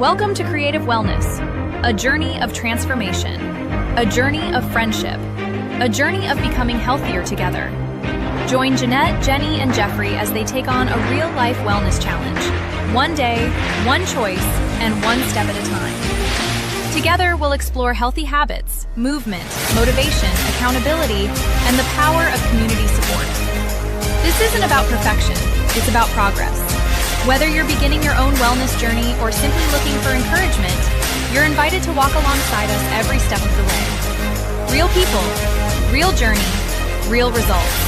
Welcome to Creative Wellness, a journey of transformation, a journey of friendship, a journey of becoming healthier together. Join Jeanette, Jenny, and Jeffrey as they take on a real-life wellness challenge. One day, one choice, and one step at a time. Together, we'll explore healthy habits, movement, motivation, accountability, and the power of community support. This isn't about perfection, it's about progress. Whether you're beginning your own wellness journey or simply looking for encouragement, you're invited to walk alongside us every step of the way. Real people, real journey, real results.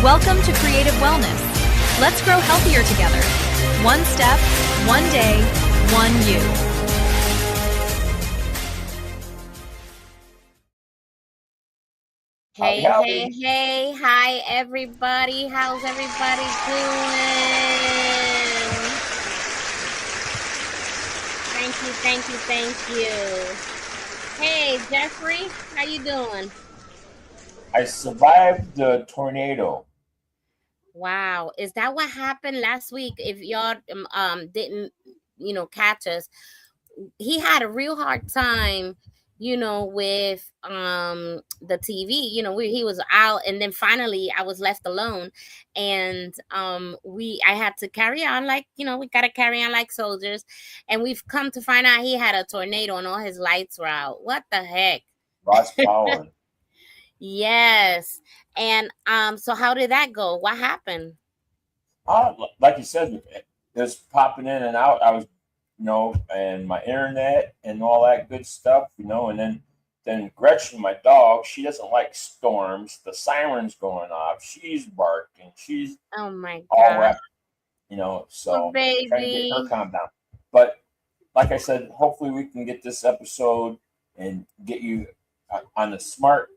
Welcome to Creative Wellness. Let's grow healthier together. One step, one day, one you. Hey. Hi, everybody. How's everybody doing? Thank you. Hey, Jeffrey, how you doing? I survived the tornado. Wow. Is that what happened last week? If y'all didn't, catch us, he had a real hard time, with the TV. He was out, and then finally I was left alone, and I had to carry on like, we got to carry on like soldiers, and we've come to find out he had a tornado and all his lights were out. What the heck? Lost power. Yes. And so how did that go? What happened? Like you said, just popping in and out. I was, and my internet and all that good stuff, and then Gretchen, my dog, she doesn't like storms. The siren's going off. She's barking. She's oh my all god, wrapped, so baby. trying to get her calmed down. But like I said, hopefully we can get this episode and get you on the smart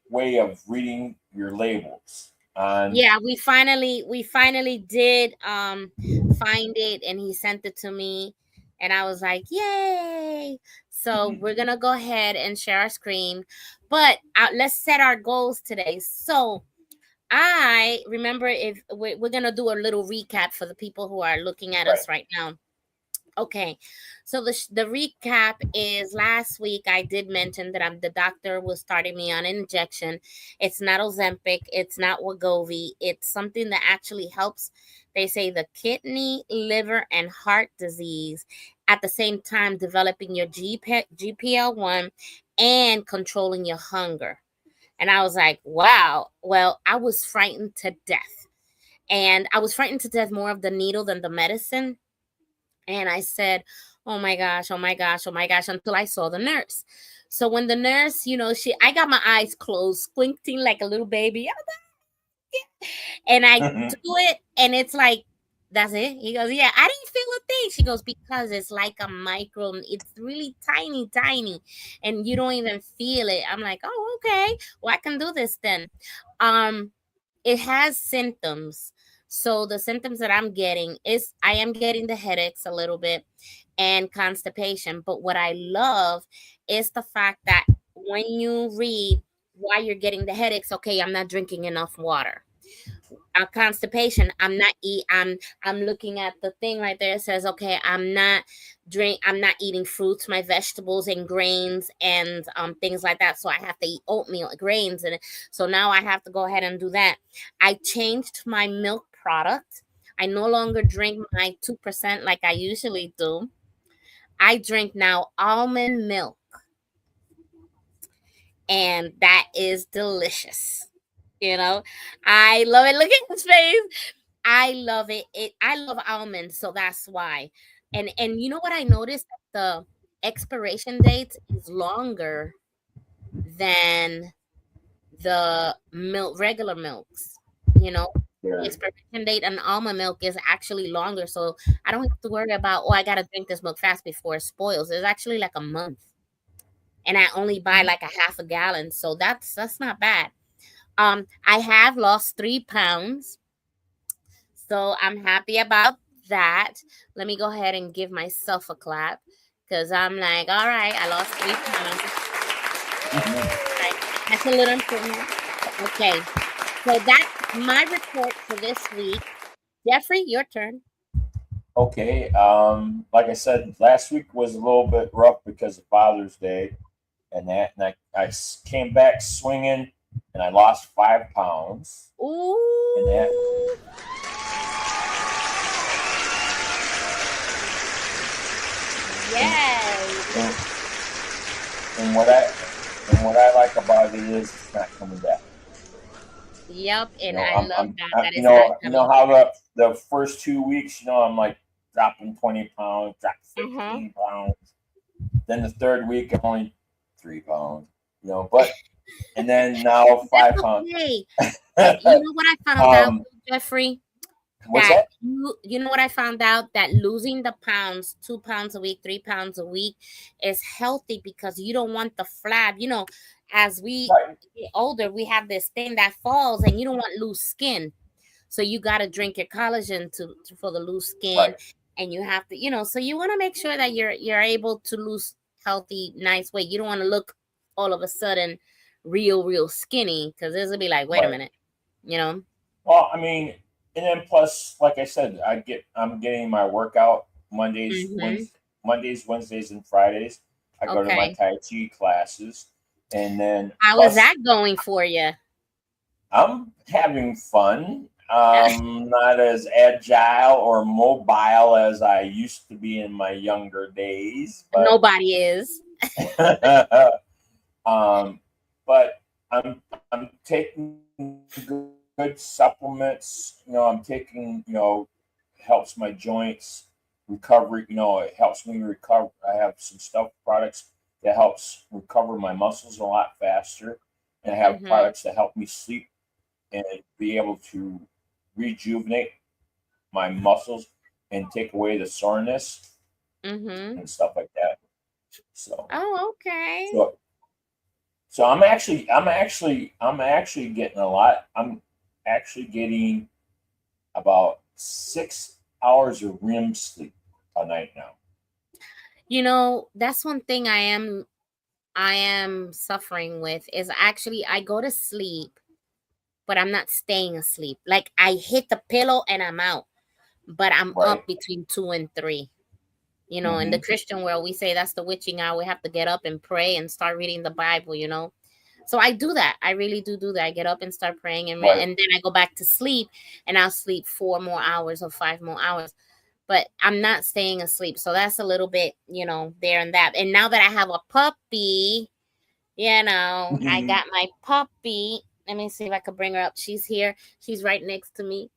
way of reading your labels. Yeah, we finally did find it, and he sent it to me, and I was like, yay. So we're gonna go ahead and share our screen, but let's set our goals today. So I remember, if we're gonna do a little recap for the people who are looking at us right now. Okay, so the recap is, last week I did mention that the doctor was starting me on an injection. It's not Ozempic, it's not Wegovy. It's something that actually helps, they say, the kidney, liver, and heart disease, at the same time developing your GPL1 and controlling your hunger. And I was like, wow. Well, I was frightened to death. And I was frightened to death more of the needle than the medicine. And I said, oh my gosh, until I saw the nurse. So when the nurse, I got my eyes closed, squinting like a little baby. And I do it, and it's like, that's it. He goes, yeah, I didn't feel a thing. She goes, because it's like a micro, it's really tiny, and you don't even feel it. I'm like, oh, okay. Well, I can do this then. It has symptoms. So the symptoms that I'm getting is, I am getting the headaches a little bit and constipation. But what I love is the fact that when you read why you're getting the headaches, okay, I'm not drinking enough water. Constipation, I'm looking at the thing right there. It says, okay, I'm not eating fruits, my vegetables and grains and things like that. So I have to eat oatmeal, grains, and so now I have to go ahead and do that. I changed my milk product. I no longer drink my 2% like I usually do. I drink now almond milk, and that is delicious. I love it. Look at his face. I love it. I love almonds, so that's why. And you know what I noticed? The expiration date is longer than the regular milks. The expiration date on almond milk is actually longer, so I don't have to worry about, I gotta drink this milk fast before it spoils. It's actually like a month, and I only buy like a half a gallon, so that's not bad. I have lost 3 pounds, so I'm happy about that. Let me go ahead and give myself a clap, because I'm like, all right, I lost 3 pounds. Right. That's a little improvement. Okay, so that's my report for this week. Jeffrey, your turn. Okay. Like I said, last week was a little bit rough because of Father's Day and that, and I came back swinging, and I lost 5 pounds, and that. Ooh. And, Yes. and what I like about it is it's not coming back. Yep. You And know, I love that. I'm That is not coming how back. the first 2 weeks, I'm like dropping 20 pounds, dropping Uh-huh. 15 pounds. Then the third week, I'm only 3 pounds. But and then now That's 5 pounds. okay. And you know what I found out, um, Jeffrey? what's That that? you know what I found out, that losing the pounds, 2 pounds a week, 3 pounds a week, is healthy because you don't want the flab. As we Right, get older, we have this thing that falls, and you don't want loose skin. So you got to drink your collagen for the loose skin, right, and you have to, so you want to make sure that you're able to lose healthy, nice weight. You don't want to look all of a sudden real skinny, because this will be like, wait a right. minute, you know. Well, I mean, and then plus, like I said, I'm getting my workout Mm-hmm. Wednesdays, and Fridays. I go to my Okay. Tai Chi classes, and then How is plus that going for you? I'm having fun. Not as agile or mobile as I used to be in my younger days, but Nobody is. um, but I'm taking good supplements. I'm taking helps my joints recovery. It helps me recover. I have some stuff products that helps recover my muscles a lot faster, and I have Mm-hmm. products that help me sleep and be able to rejuvenate my muscles and take away the soreness Mm-hmm. and stuff like that. So, Oh, okay. so, so I'm actually getting a lot. I'm actually getting about 6 hours of REM sleep a night now. That's one thing I am suffering with, is actually I go to sleep, but I'm not staying asleep. Like, I hit the pillow and I'm out, but I'm Right. up between 2 and 3. In the Mm-hmm. Christian world, we say that's the witching hour. We have to get up and pray and start reading the Bible. So I do that. I really do that. I get up and start praying, Right. and then I go back to sleep, and I'll sleep 4 more hours or 5 more hours. But I'm not staying asleep. So that's a little bit, there and that. And now that I have a puppy, I Mm-hmm. got my puppy. Let me see if I could bring her up. She's here. She's right next to me.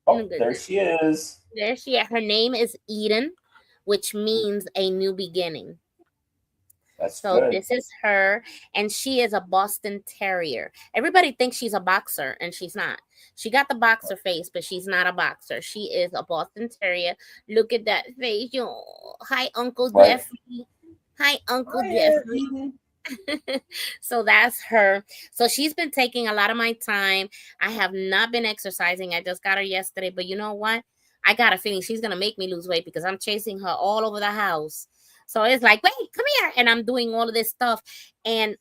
Oh, Oh, there goodness. she is. There she is. Her name is Eden, which means a new beginning. That's So good. this is her, and she is a Boston Terrier. Everybody thinks she's a boxer, and she's not. She got the boxer face, but she's not a boxer. She is a Boston Terrier. Look at that face. Hi, Uncle Right. Jeffrey. Hi, Uncle Hi, Jeffrey. Eden. So that's her. So she's been taking a lot of my time. I have not been exercising. I just got her yesterday, but you know what? I got a feeling she's gonna make me lose weight because I'm chasing her all over the house. So it's like, wait, come here, and I'm doing all of this stuff. And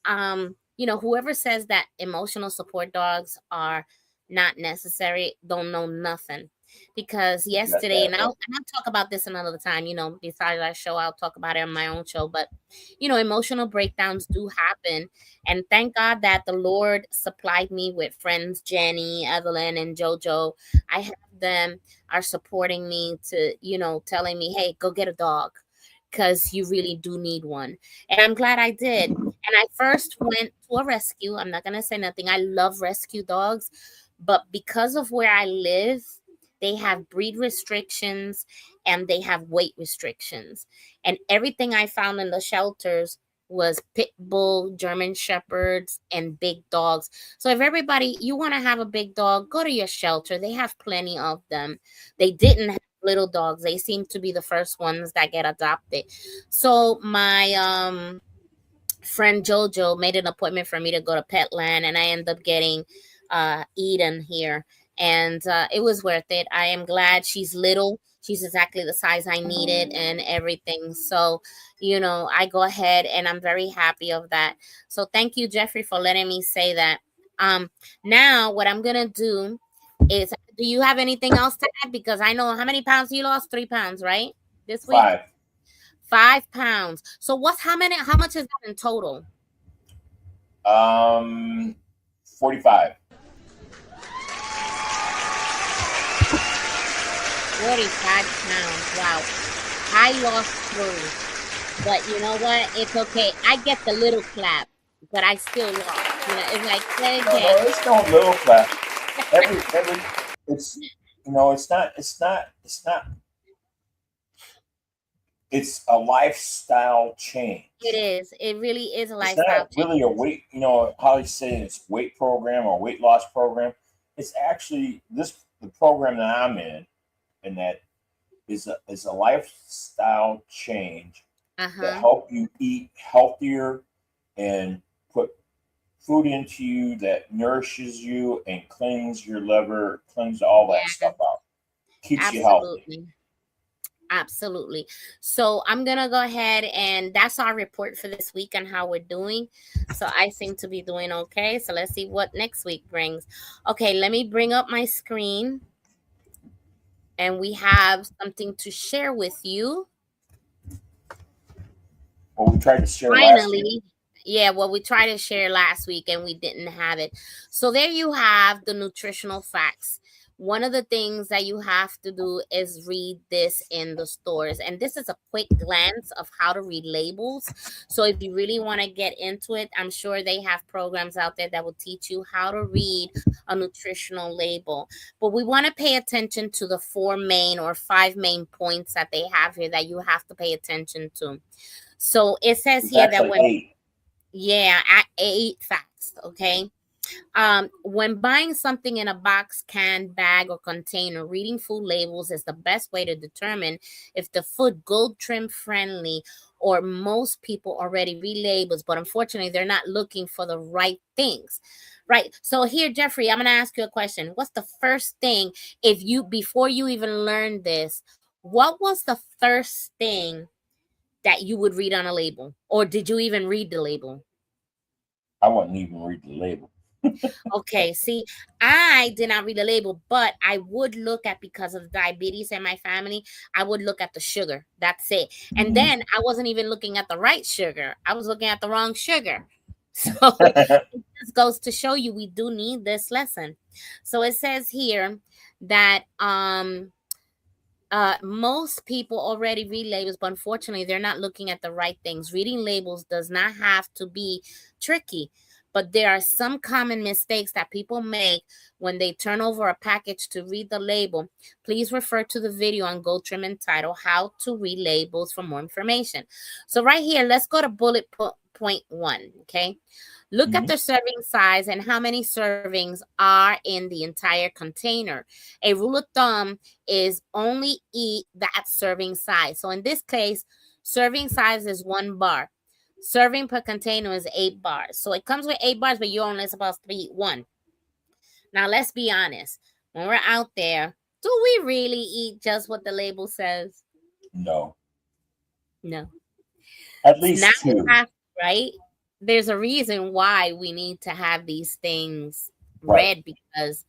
whoever says that emotional support dogs are not necessary don't know nothing. Because You got yesterday, that and I'll, right. and I'll talk about this another time. Besides our show, I'll talk about it on my own show. But emotional breakdowns do happen. And thank God that the Lord supplied me with friends, Jenny, Evelyn, and JoJo. I have them are supporting me to, telling me, hey, go get a dog because you really do need one. And I'm glad I did. And I first went to a rescue. I'm not going to say nothing. I love rescue dogs. But because of where I live, they have breed restrictions and they have weight restrictions. And everything I found in the shelters was pit bull, German shepherds, and big dogs. So if everybody, you want to have a big dog, go to your shelter. They have plenty of them. They didn't have little dogs. They seem to be the first ones that get adopted. So my friend Jojo made an appointment for me to go to Petland, and I ended up getting Eden here, and it was worth it. I am glad she's little. She's exactly the size I needed and everything. So, I go ahead and I'm very happy of that. So thank you, Jeffrey, for letting me say that. Um, Now what I'm gonna do is Do you have anything else to add? Because I know how many pounds you lost? 3 pounds, right? This week? 5. 5 pounds. So how much is that in total? 45. 45 pounds. Wow. I lost 3. But you know what? It's okay. I get the little clap, but I still lost. You know, it's like, No, it's no little clap. It's it's a lifestyle change. It is. It really is a It's lifestyle not really a weight, how they say it's weight program or weight loss program. It's actually the program that I'm in, and that is a lifestyle change that help you eat healthier and put food into you that nourishes you and cleans your liver, cleans all that stuff out, keeps you healthy. Absolutely. So I'm going to go ahead, and that's our report for this week on how we're doing. So I seem to be doing okay. So let's see what next week brings. Okay, let me bring up my screen, and we have something to share with you. Well, we tried to share last week. Yeah, well, we tried to share last week and we didn't have it. So there you have the nutritional facts. One of the things that you have to do is read this in the stores. And this is a quick glance of how to read labels. So if you really want to get into it, I'm sure they have programs out there that will teach you how to read a nutritional label. But we want to pay attention to the 5 main points that they have here that you have to pay attention to. So it says here that when 8. Yeah, 8 facts. Okay. When buying something in a box, can, bag, or container, reading food labels is the best way to determine if the food gold trim friendly, or most people already read labels, but unfortunately they're not looking for the right things. Right. So here, Jeffrey, I'm going to ask you a question. What's the first thing, before you even learned this, what was the first thing that you would read on a label? Or did you even read the label? I wouldn't even read the label. Okay, see, I did not read the label, but I would look at, because of diabetes in my family, I would look at the sugar. That's it. And then I wasn't even looking at the right sugar. I was looking at the wrong sugar. So it just goes to show you we do need this lesson. So it says here that most people already read labels, but unfortunately they're not looking at the right things. Reading labels does not have to be tricky, but there are some common mistakes that people make when they turn over a package to read the label. Please refer to the video on Gold Trim entitled How to Read Labels for more information. So right here, let's go to bullet point 1, okay? Look at the serving size and how many servings are in the entire container. A rule of thumb is only eat that serving size. So in this case, serving size is 1 bar. Serving per container is 8 bars. So it comes with 8 bars, but you're only supposed to eat 1. Now, let's be honest. When we're out there, do we really eat just what the label says? No. At least 2. Right? There's a reason why we need to have these things read, because,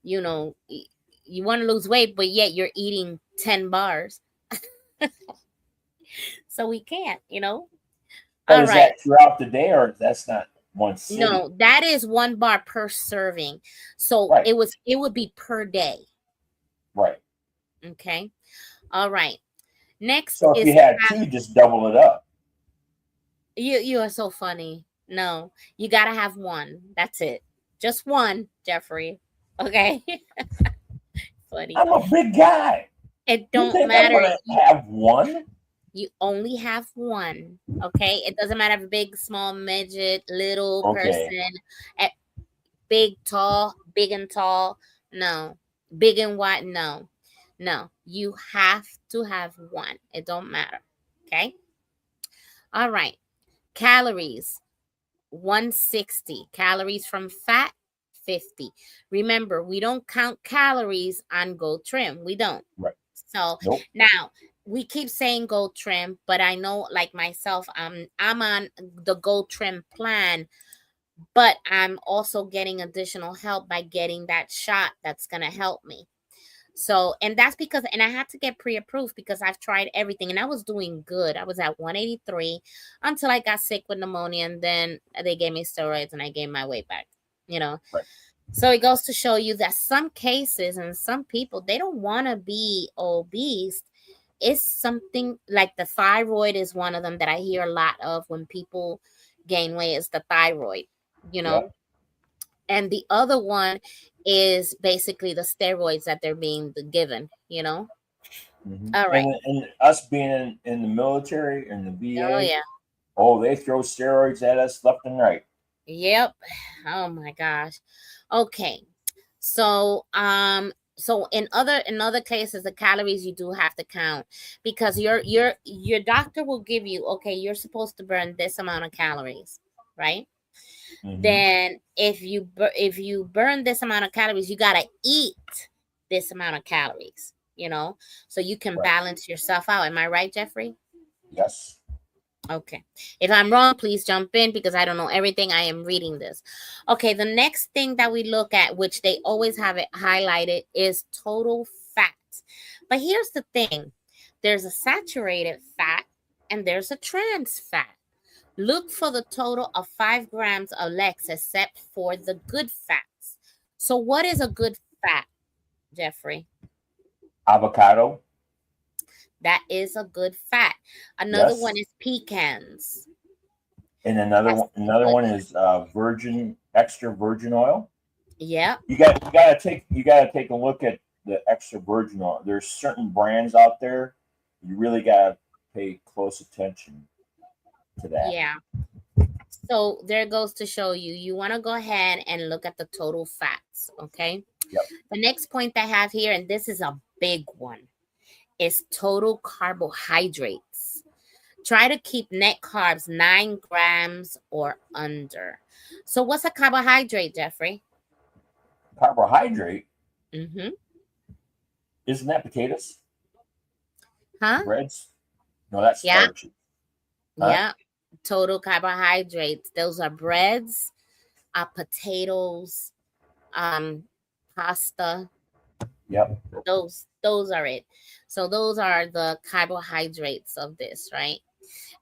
you want to lose weight, but yet you're eating 10 bars. So we can't, But is that throughout the day, or that's not one sitting? No, that is 1 bar per serving. So it would be per day. Right. Okay. All right. Next. So if you had 2, just double it up. You are so funny. No, you got to have 1. That's it. Just 1, Jeffrey. Okay. Funny. I'm a big guy. It don't matter. I'm gonna have 1? You only have 1. Okay. It doesn't matter if big, small, midget, little person, big, tall, big and tall. No. Big and white. No. You have to have 1. It don't matter. Okay. All right. Calories, 160. Calories from fat, 50. Remember, we don't count calories on Gold Trim. We don't. Right. So now we keep saying Gold Trim, but I know, like myself, I'm on the Gold Trim plan but I'm also getting additional help by getting that shot that's going to help me. So, and that's because, and I had to get pre-approved because I've tried everything and I was doing good. I was at 183 until I got sick with pneumonia, and then they gave me steroids and I gained my weight back, you know. Right. So it goes to show you that some cases and some people, they don't want to be obese. It's something like the thyroid is one of them that I hear a lot of when people gain weight, is the thyroid, you know. Yep. And the other one is basically the steroids that they're being given, you know. All right. And us being in the military and the Oh VA, yeah. oh, they throw steroids at us left and right. Yep. Oh my gosh. Okay. So so in other cases, the calories you do have to count, because your doctor will give you, okay, you're supposed to burn this amount of calories, right? Then if you burn this amount of calories, you got to eat this amount of calories, you know, so you can Right. balance yourself out. Am I right, Jeffrey? Yes. Okay. If I'm wrong, please jump in because I don't know everything. I am reading this. Okay. The next thing that we look at, which they always have it highlighted, is total fat. But here's the thing, there's a saturated fat and there's a trans fat. Look for the total of 5 grams or less, except for the good fats. So, what is a good fat, Jeffrey? Avocado. That is a good fat. Another one Yes. is pecans. And That's a another good one is extra virgin oil. Yeah. You gotta take a look at the extra virgin oil. There's certain brands out there. You really gotta pay close attention to that. Yeah. So there goes to show you, you want to go ahead and look at the total fats. Okay. Yep. The next point I have here, and this is a big one, is total carbohydrates. Try to keep net carbs 9 grams or under. So what's a carbohydrate, Jeffrey? Carbohydrate, Mm-hmm. isn't that potatoes? Huh? Breads? No, that's Yeah. starch. Huh? Yeah. Total carbohydrates. Those are breads, potatoes, um, pasta. Yep. Those are it. So those are the carbohydrates of this, right?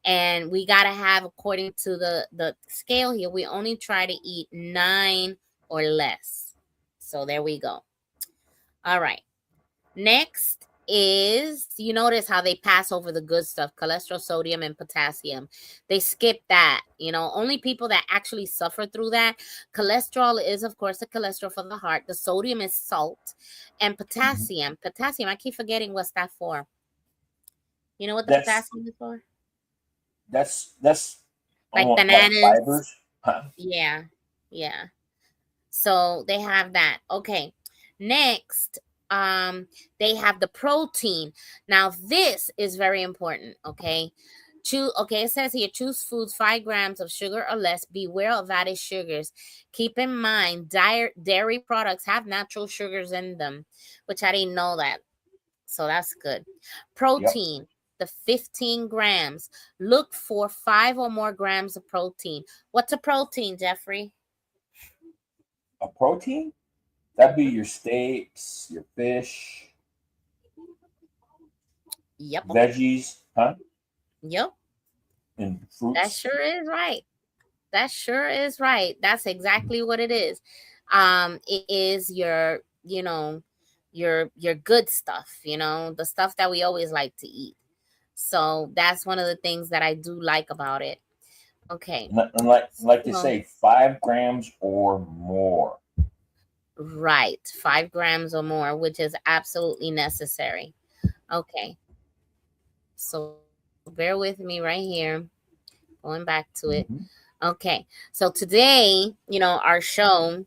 And we got to have, according to the scale here, we only try to eat 9 or less. So there we go. All right. Next is, you notice how they pass over the good stuff, cholesterol, sodium, and potassium. They skip that. You know, only people that actually suffer through that. Cholesterol is, of course, the cholesterol for the heart. The sodium is salt. And potassium. Potassium, I keep forgetting what's that for. You know what the That's potassium is for? that's Like almost like bananas. fibers. Huh? Yeah. Yeah. So they have that. Okay. Next, they have the protein. Now, this is very important. Okay. Okay, it says here, choose foods 5 grams of sugar or less. Beware of added sugars. Keep in mind, dairy products have natural sugars in them, which I didn't know that. So that's good. Yep. Protein, the 15 grams. Look for 5 or more grams of protein. What's a protein, Jeffrey? A protein? That'd be your steaks, your fish, Yep. veggies, huh? Yep. And fruits. That sure is right. That sure is right. That's exactly what it is. It is your, your good stuff, the stuff that we always like to eat. So that's one of the things that I do like about it. Okay. And like they So, say, 5 grams or more. right. 5 grams or more, which is absolutely necessary. Okay. So bear with me right here. Going back to it. Okay. So today, our show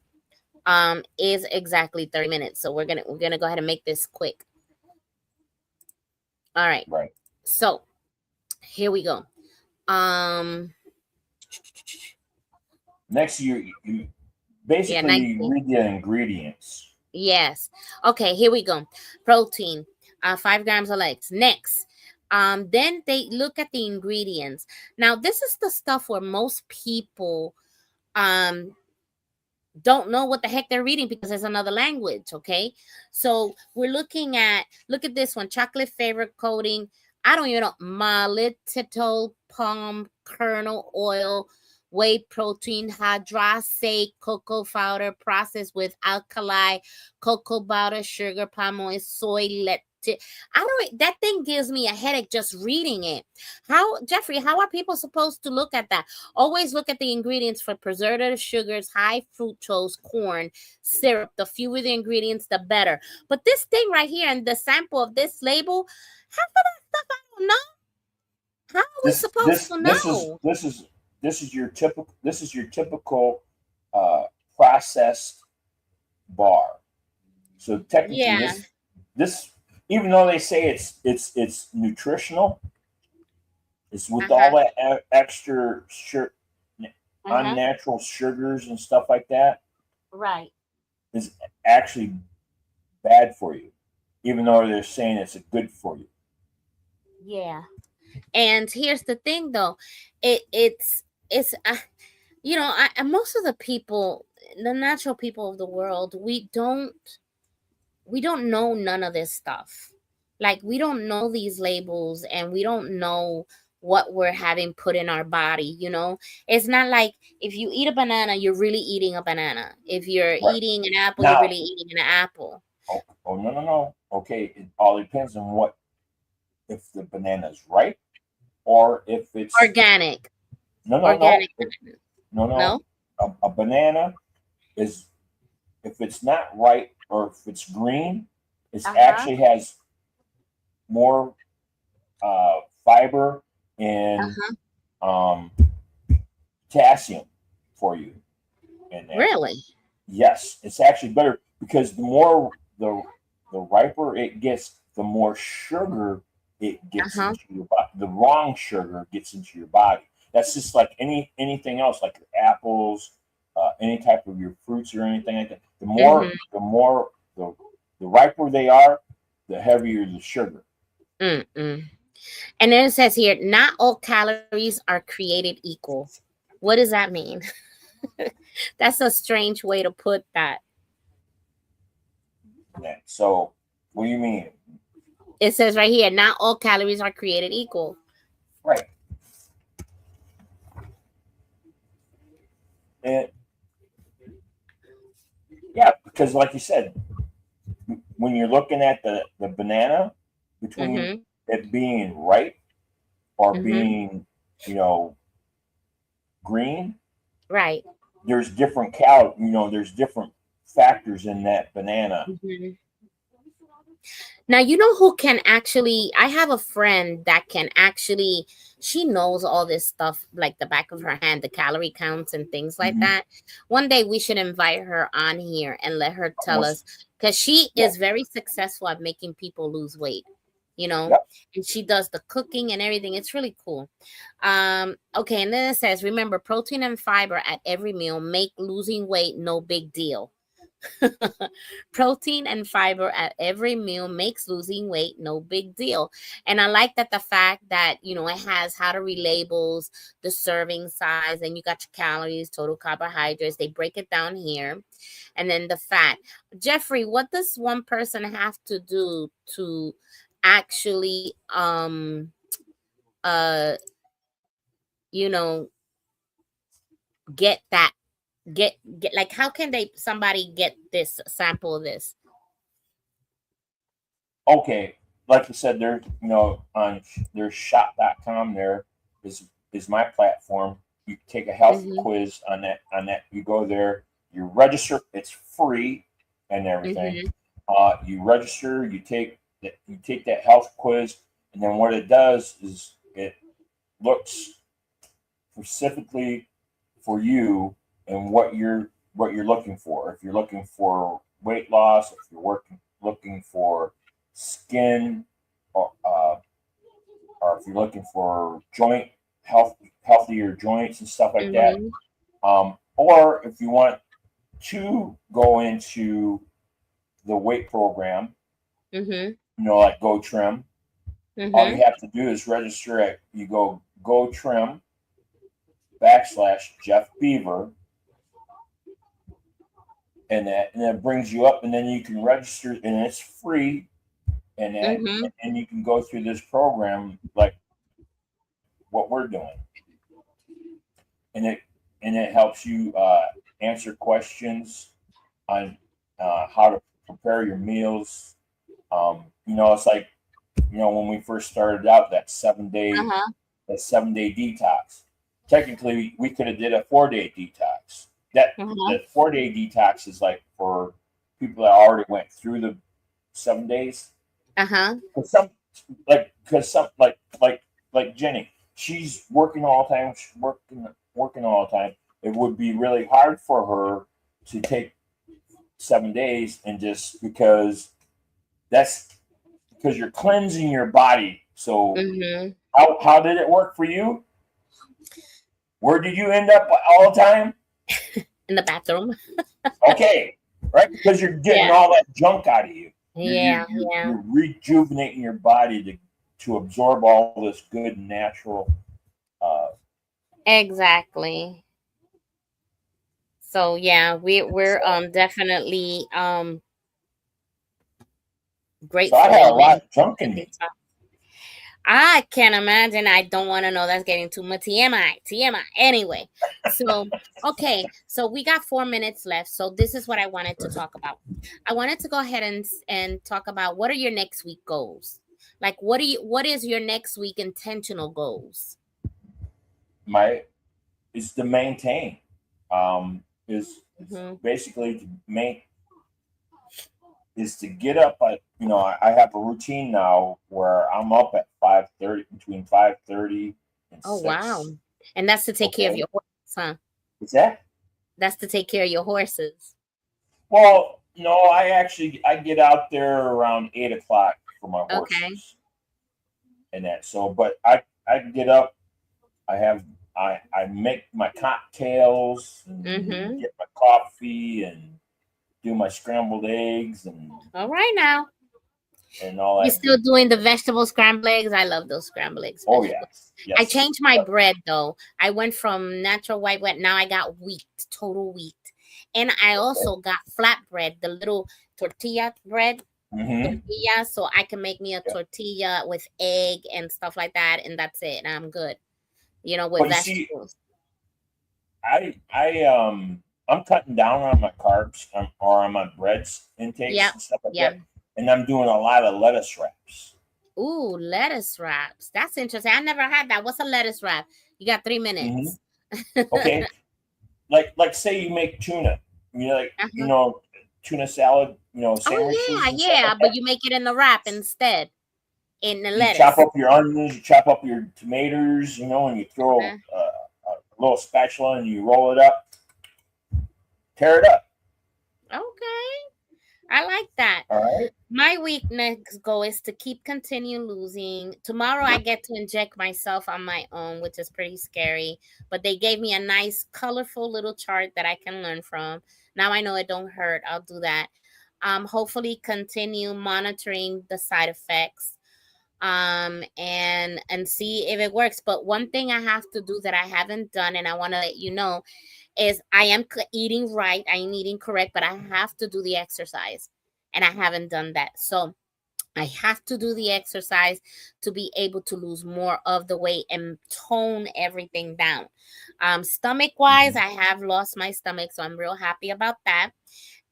is exactly 30 minutes. So we're gonna go ahead and make this quick. All right. Right. So here we go. Next, you basically read the ingredients. Yes. Okay, here we go. Protein, 5 grams or less. Next, then they look at the ingredients. Now, this is the stuff where most people don't know what the heck they're reading because it's another language. Okay, so we're looking at, look at this one, chocolate flavor coating. I don't even know, maltitol palm kernel oil, whey protein, hydroxy cocoa powder processed with alkali cocoa powder, sugar, palm oil, soy, I don't, that thing gives me a headache just reading it. How, Jeffrey, how are people supposed to look at that? Always look at the ingredients for preservative sugars, high fructose, corn, syrup. The fewer the ingredients, the better. But this thing right here and the sample of this label, half of that stuff I don't know. How are we supposed to know? This is your typical processed bar. So technically, Yeah. this even though they say it's nutritional, it's with Uh-huh. all that extra Uh-huh. unnatural sugars and stuff like that, Right. is actually bad for you, even though they're saying it's good for you. Yeah. And here's the thing though. It's you know, most of the people, the natural people of the world, we don't know none of this stuff. Like, we don't know these labels, and we don't know what we're having put in our body. You know, it's not like if you eat a banana, you're really eating a banana. If you're Right. eating an apple, you're Now, really eating an apple. oh no. Okay, it all depends on what, if the banana's ripe or if it's Organic. no. Organic. No. No. A banana is, if it's not ripe or if it's green, it actually has more fiber and potassium for you in there. Really? Yes, it's actually better because the more the riper it gets, the more sugar it gets into your body. The wrong sugar gets into your body. That's just like anything else, like your apples, any type of your fruits or anything like that. The more the riper they are, the heavier the sugar. Mm-mm. And then it says here, not all calories are created equal. What does that mean? That's a strange way to put that. Yeah. So, what do you mean? It says right here, not all calories are created equal. Right. And yeah, because like you said, when you're looking at the banana, between it being ripe or being, green, right, there's different there's different factors in that banana. Now, you know who can actually, I have a friend that can actually, she knows all this stuff like the back of her hand, the calorie counts and things like that. One day we should invite her on here and let her tell us, because she is very successful at making people lose weight, and she does the cooking and everything. It's really cool. Okay, and then it says, remember, protein and fiber at every meal make losing weight no big deal. Protein and fiber at every meal makes losing weight no big deal. And I like that the fact that, it has how to read labels, the serving size, and you got your calories, total carbohydrates. They break it down here. And then the fat. Jeffrey, what does one person have to do to actually get that, get like, how can somebody get this sample of this? Okay, like you said, there, on there's shop.com, there is my platform. You take a health quiz on that. You go there, you register, it's free and everything. You register, you take that health quiz, and then what it does is it looks specifically for you and what you're looking for. If you're looking for weight loss, if you're looking for skin, or if you're looking for joint healthier joints and stuff like that, or if you want to go into the weight program, like Go Trim, all you have to do is register at, you go trim / Jeff Beaver, and that brings you up, and then you can register, and it's free, Mm-hmm. and you can go through this program like what we're doing, and it helps you answer questions on how to prepare your meals. It's like when we first started out, Uh-huh. that 7 day detox. Technically, we could have did a 4 day detox. That Uh-huh. the 4 day detox is like for people that already went through the 7 days. Uh-huh. Because some like Jenny, she's working all the time. She's working all the time. It would be really hard for her to take 7 days and just that's because you're cleansing your body. So Mm-hmm. how did it work for you? Where did you end up all the time? In the bathroom. Okay, right? Because you're getting Yeah. all that junk out of you. Yeah. Yeah. You're rejuvenating your body to absorb all this good natural. Uh, Exactly. So yeah, we're definitely so I grateful had a lot and of junk in me. I can imagine. I don't want to know. That's getting too much TMI. TMI. Anyway, so okay, so we got 4 minutes left. So this is what I wanted to talk about. I wanted to go ahead and talk about what are your next week goals. Like, what is your next week intentional goals? My is to maintain. Is Mm-hmm. basically to make is to get up at I have a routine now where I'm up at 5:30 between 5:30 and Oh wow, 6. and that's to take care of Okay, your horses, huh? what's that? That's to take care of your horses. Well, no, I get out there around 8 o'clock for my Okay. horses and that. So, but I get up. I have I make my cocktails and Mm-hmm. get my coffee and do my scrambled eggs All right now. and all You that still good doing the vegetable scrambled eggs? I love those scrambled eggs, Oh vegetables. yes, I yes. changed my bread though. I went from natural white bread. Now I got wheat, total wheat. And I Okay. also got flatbread, the little tortilla bread, Mm-hmm. tortilla. So I can make me a Yeah. tortilla with egg and stuff like that. And that's it. And I'm good, with But you see, vegetables. I'm cutting down on my carbs or on my breads intakes Yep. and stuff like Yeah. that, and I'm doing a lot of lettuce wraps. Ooh, lettuce wraps. That's interesting. I never had that. What's a lettuce wrap? You got 3 minutes. Mm-hmm. Okay, like say you make tuna, Uh-huh. tuna salad, Oh sandwiches yeah, and stuff yeah. like But that. you make it in the wrap instead, in the You chop lettuce. up your onions, you chop up your tomatoes, and you throw Uh-huh. a little spatula and you roll it up, tear it up. Okay, I like that. All right. My week next goal is to continue losing. Tomorrow I get to inject myself on my own, which is pretty scary. But they gave me a nice, colorful little chart that I can learn from. Now I know it don't hurt. I'll do that. Hopefully continue monitoring the side effects. And see if it works. But one thing I have to do that I haven't done, and I want to let you know, is I am eating right. I am eating correct, but I have to do the exercise, and I haven't done that. So I have to do the exercise to be able to lose more of the weight and tone everything down. Stomach wise, Mhm. I have lost my stomach, so I'm real happy about that.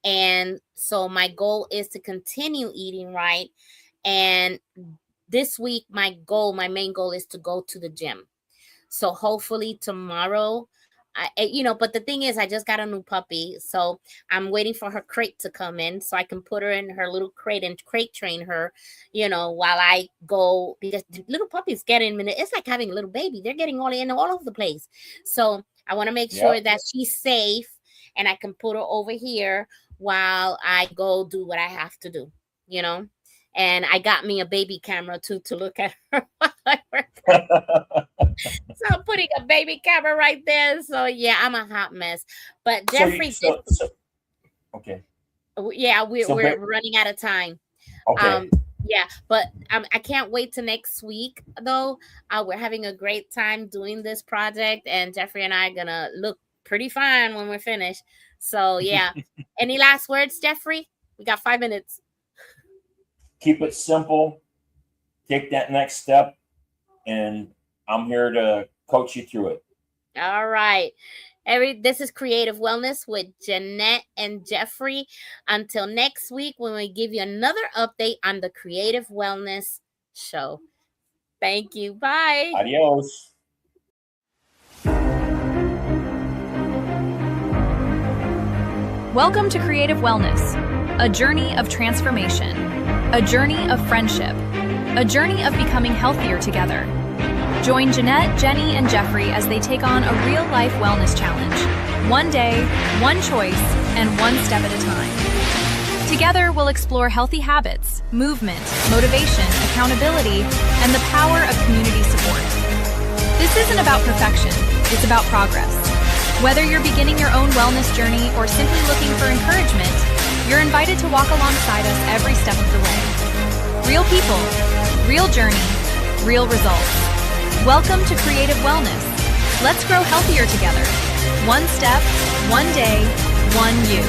And so my goal is to continue eating right. And this week, my main goal is to go to the gym. So hopefully tomorrow, but the thing is, I just got a new puppy, so I'm waiting for her crate to come in so I can put her in her little crate and crate train her, while I go, because the little puppies getting in. It's like having a little baby. They're getting all over the place. So I want to make sure Yep. that she's safe, and I can put her over here while I go do what I have to do. You know. And I got me a baby camera too to look at her while I work. So I'm putting a baby camera right there. So yeah, I'm a hot mess. But so you Jeffrey, this so okay. yeah, So we're running out of time. okay. Um, yeah, but I can't wait to next week though. We're having a great time doing this project, and Jeffrey and I are gonna look pretty fine when we're finished. So yeah. Any last words, Jeffrey? We got 5 minutes. Keep it simple. Take that next step, and I'm here to coach you through it. All right. This is Creative Wellness with Jeanette and Jeffrey. Until next week, when we give you another update on the Creative Wellness Show. Thank you. Bye. Adios. Welcome to Creative Wellness, a journey of transformation, a journey of friendship, a journey of becoming healthier together. Join Jeanette, Jenny, and Jeffrey as they take on a real-life wellness challenge. One day, one choice, and one step at a time. Together, we'll explore healthy habits, movement, motivation, accountability, and the power of community support. This isn't about perfection, it's about progress. Whether you're beginning your own wellness journey or simply looking for encouragement, you're invited to walk alongside us every step of the way. Real people, real journey, real results. Welcome to Creative Wellness. Let's grow healthier together. One step, one day, one you.